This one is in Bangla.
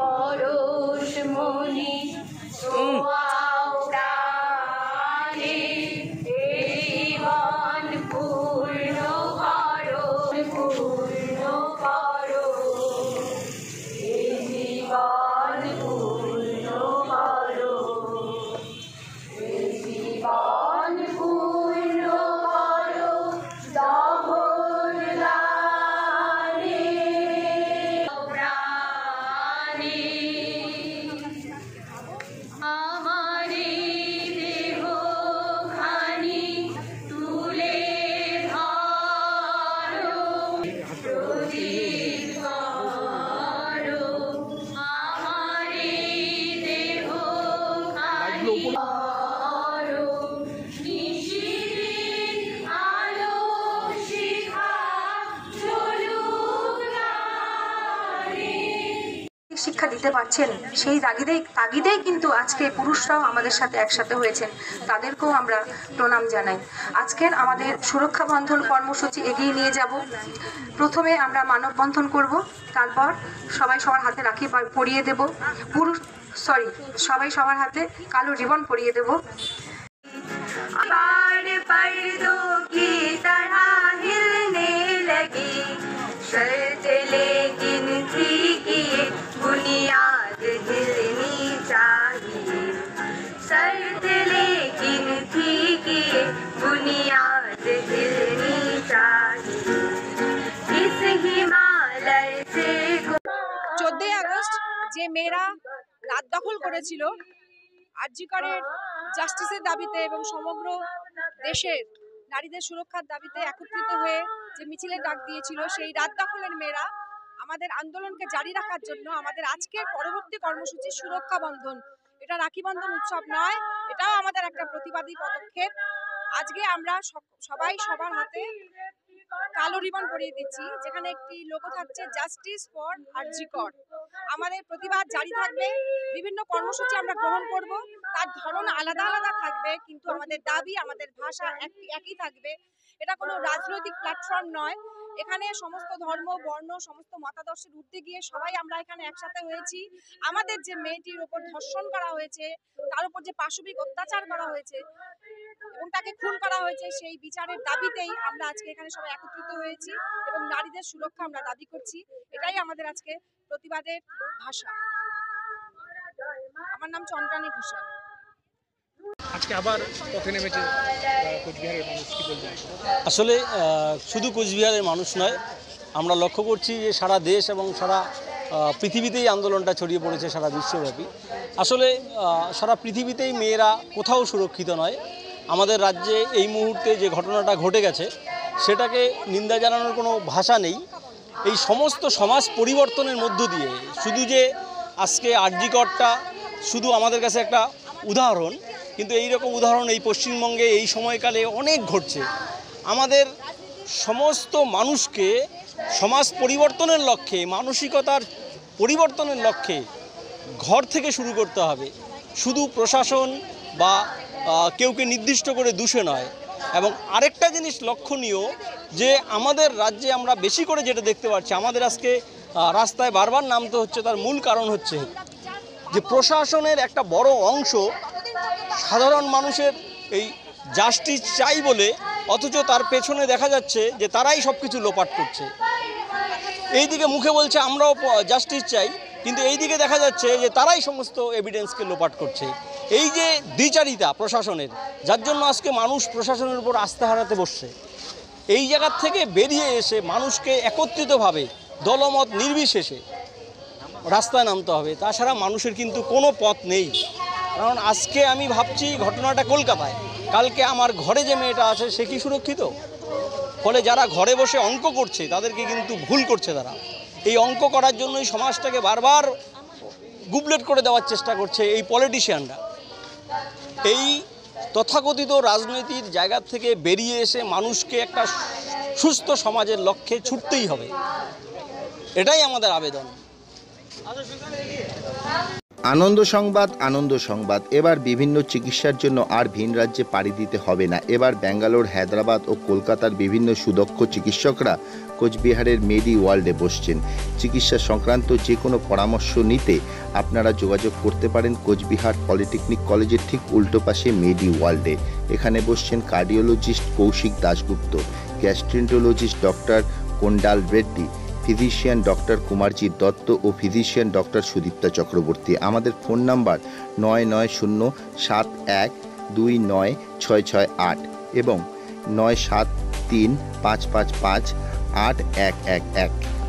পরশ মনি ছোঁয়াও প্রাণে, এই মন পূর্ণ করো, পূর্ণ করো, এই জীবন পূর্ণ করো, এই জীবন পূর্ণ করো, দহন দানে প্রাণে। আমারি দেহ খানি তুলে ধরো, প্রদীপ করো, আমারি দেহ খানি ধরো, নিশিদিন আলো শিখা জ্বলুক নারে। শিক্ষা দিতে পারছেন সেই তাগিদেই কিন্তু আজকে পুরুষরাও আমাদের সাথে একসাথে হয়েছেন, তাদেরকেও আমরা প্রণাম জানাই। আজকের আমাদের সুরক্ষা বন্ধন কর্মসূচি এগিয়ে নিয়ে যাব। প্রথমে আমরা মানববন্ধন করব, তারপর সবাই সবার হাতে রাখি পরিয়ে দেব, সবাই সবার হাতে কালো রিবন পরিয়ে দেব। बार पर्दों की तरह हिलने लगी, शर्त लेकिन थी कि बुनियाद हिलनी चाहिए, शर्त लेकिन थी कि बुनियाद हिलनी चाहिए, इस हिमालय से 14 আগস্ট যে মেয়েরা রাত দখল করেছিল আরজি করের জাস্টিসের দাবিতে এবং সমগ্র দেশের নারীদের সুরক্ষার দাবিতে একত্রিত হয়ে যে মিছিলের ডাক দিয়েছিল, সেই রাত দখলের মেয়েরা আমাদের আন্দোলনকে জারি রাখার জন্য আমাদের আজকের পরবর্তী কর্মসূচি সুরক্ষা বন্ধন। এটা রাখি বন্ধন উৎসব নয়, এটাও আমাদের একটা প্রতিবাদী পদক্ষেপ। আজকে আমরা সবাই সবার হাতে কালো রিবন পরিয়ে দিচ্ছি, যেখানে একটি লোগো থাকছে জাস্টিস ফর আরজি কর। আমাদের প্রতিবাদ জারি থাকবে, বিভিন্ন কর্মসূচি আমরা গ্রহণ করব, তার ধরন আলাদা আলাদা থাকবে, কিন্তু আমাদের দাবি আমাদের ভাষা একই থাকবে। এটা কোনো রাজনৈতিক প্ল্যাটফর্ম নয়, এখানে সমস্ত ধর্ম বর্ণ সমস্ত মতাদর্শের ঊর্ধ্বে গিয়ে সবাই আমরা এখানে একসাথে হয়েছি। আমাদের যে মেয়েটির ওপর ধর্ষণ করা হয়েছে, তার উপর যে পাশবিক অত্যাচার করা হয়েছে এবং তাকে খুন করা হয়েছে, সেই বিচারের দাবিতেই আমরা আজকে এখানে সবাই একত্রিত হয়েছি এবং নারীদের সুরক্ষা আমরা দাবি করছি। এটাই আমাদের আজকে প্রতিবাদের ভাষা। আমার নাম চন্দ্রানী ঘোষাল। আজকে আবার পথে নেমেছে কোচবিহারের মানুষ, কি বলবেন? আসলে শুধু কোচবিহারের মানুষ নয়, আমরা লক্ষ্য করছি যে সারা দেশ এবং সারা পৃথিবীতেই আন্দোলনটা ছড়িয়ে পড়েছে, সারা বিশ্বব্যাপী। আসলে সারা পৃথিবীতেই মেয়েরা কোথাও সুরক্ষিত নয়। আমাদের রাজ্যে এই মুহূর্তে যে ঘটনাটা ঘটে গেছে, সেটাকে নিন্দা জানানোর কোনো ভাষা নেই। এই সমস্ত সমাজ পরিবর্তনের মধ্য দিয়ে শুধু যে আজকে আরজি করটা শুধু আমাদের কাছে একটা উদাহরণ, কিন্তু এই রকম উদাহরণ এই পশ্চিমবঙ্গে এই সময়কালে অনেক ঘটছে। আমাদের সমস্ত মানুষকে সমাজ পরিবর্তনের লক্ষ্যে, মানসিকতার পরিবর্তনের লক্ষ্যে ঘর থেকে শুরু করতে হবে, শুধু প্রশাসন বা কেউকে নির্দিষ্ট করে দোষে নয়। এবং আরেকটা জিনিস লক্ষণীয় যে আমাদের রাজ্যে আমরা বেশি করে যেটা দেখতে পাচ্ছি, আমাদের আজকে রাস্তায় বারবার নামতে হচ্ছে, তার মূল কারণ হচ্ছে যে প্রশাসনের একটা বড় অংশ সাধারণ মানুষের এই জাস্টিস চাই বলে, অথচ তার পেছনে দেখা যাচ্ছে যে তারাই সব কিছু লোপাট করছে। এইদিকে মুখে বলছে আমরাও জাস্টিস চাই, কিন্তু এইদিকে দেখা যাচ্ছে যে তারাই সমস্ত এভিডেন্সকে লোপাট করছে। এই যে দ্বিচারিতা প্রশাসনের, যার জন্য আজকে মানুষ প্রশাসনের উপর আস্থা হারাতে বসছে, এই জায়গার থেকে বেরিয়ে এসে মানুষকে একত্রিতভাবে দলমত নির্বিশেষে রাস্তায় নামতে হবে। তাছাড়া মানুষের কিন্তু কোনো পথ নেই। কারণ আজকে আমি ভাবছি ঘটনাটা কলকাতায়, কালকে আমার ঘরে যে মেয়েটা আছে সে কি সুরক্ষিত? ফলে যারা ঘরে বসে অঙ্ক করছে তাদেরকে কিন্তু ভুল করছে তারা। এই অঙ্ক করার জন্যই সমাজটাকে বারবার গুবলেট করে দেওয়ার চেষ্টা করছে এই পলিটিশিয়ানরা। এই তথাকথিত রাজনৈতিক জায়গা থেকে বেরিয়ে এসে মানুষকে একটা সুস্থ সমাজের লক্ষ্যে ছুটতেই হবে, এটাই আমাদের আবেদন। আনন্দ সংবাদ এবার বিভিন্ন চিকিৎসার জন্য আর ভিন রাজ্যে পাড়ি দিতে হবে না। এবার ব্যাঙ্গালোর, হায়দ্রাবাদ ও কলকাতার বিভিন্ন সুদক্ষ চিকিৎসকরা কোচবিহারের মেডি ওয়ার্ল্ডে বসছেন। চিকিৎসা সংক্রান্ত যে কোনো পরামর্শ নিতে আপনারা যোগাযোগ করতে পারেন কোচবিহার পলিটেকনিক কলেজের ঠিক উল্টো পাশে মেডি ওয়ার্ল্ডে। এখানে বসছেন cardiologist Kaushik Dasgupta, gastroenterologist doctor Kondal Reddy, physician doctor Kumarjit Dutta ও ফিজিশিয়ান ডক্টর সুদীপ্তা চক্রবর্তী। আমাদের ফোন নাম্বার 9907129668 এবং 9735558111।